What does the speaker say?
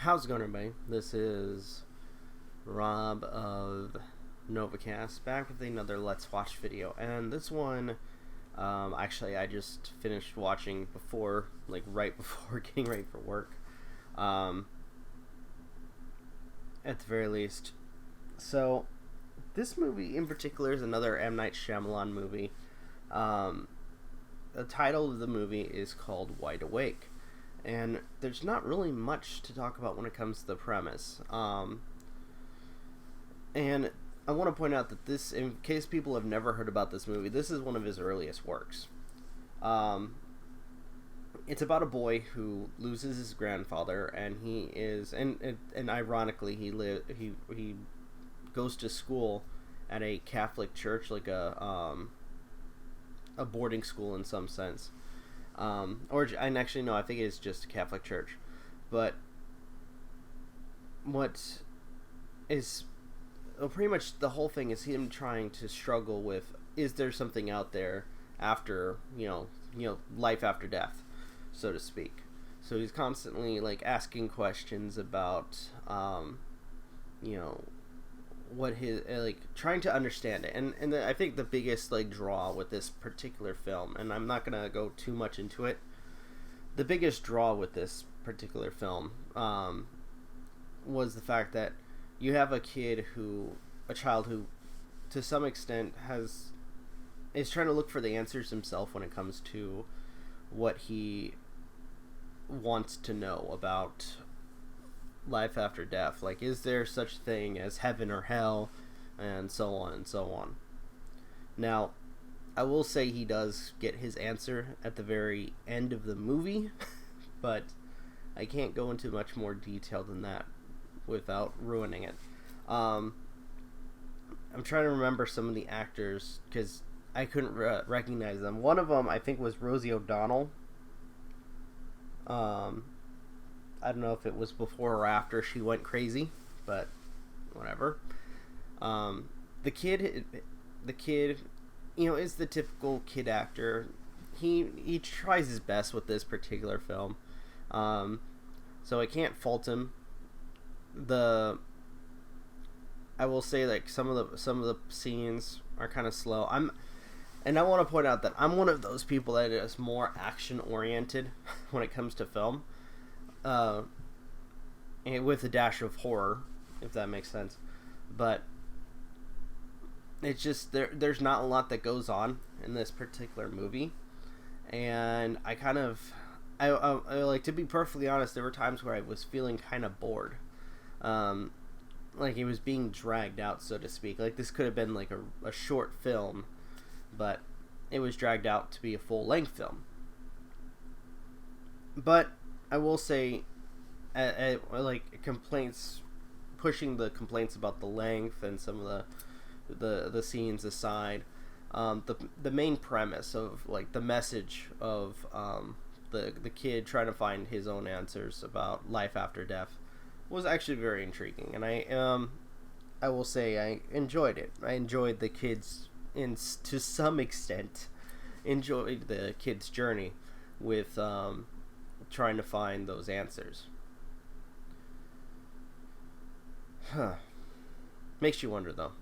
How's it going, everybody? This is Rob of Novakast, back with another Let's Watch video. And this one, actually, I just finished watching before, right before getting ready for work. At the very least. So, this movie in particular is another M. Night Shyamalan movie. The title of the movie is called Wide Awake. And there's not really much to talk about when it comes to the premise. And I want to point out that this, in case people have never heard about this movie, this is one of his earliest works. It's about a boy who loses his grandfather, and he is, and ironically, he goes to school at a Catholic church, like a boarding school in some sense. And actually, no, I think it's just a Catholic church. But what is, well, pretty much the whole thing is him trying to struggle with, is there something out there after, life after death, so to speak. So he's constantly, asking questions about, what his, trying to understand it. And I think the biggest, draw with this particular film, and I'm not going to go too much into it, the biggest draw with this particular film was the fact that you have a child who, to some extent, is trying to look for the answers himself when it comes to what he wants to know about life after death. Is there such thing as heaven or hell, and so on and so on. Now, I will say he does get his answer at the very end of the movie, but I can't go into much more detail than that without ruining it. I'm trying to remember some of the actors, because I couldn't recognize them. One of them, I think, was Rosie O'Donnell. I don't know if it was before or after she went crazy, but whatever. The kid, is the typical kid actor. He tries his best with this particular film, so I can't fault him. I will say, some of the scenes are kind of slow. And I want to point out that I'm one of those people that is more action oriented when it comes to film. And with a dash of horror, if that makes sense. But it's just there's not a lot that goes on in this particular movie, and I to be perfectly honest, there were times where I was feeling kind of bored, it was being dragged out, so to speak. This could have been a short film, but it was dragged out to be a full-length film. But I will say, complaints, pushing the complaints about the length and some of the scenes aside, the main premise of the message of the kid trying to find his own answers about life after death was actually very intriguing, and I will say I enjoyed it. I enjoyed the kids, to some extent, enjoyed the kid's journey with trying to find those answers. Makes you wonder, though.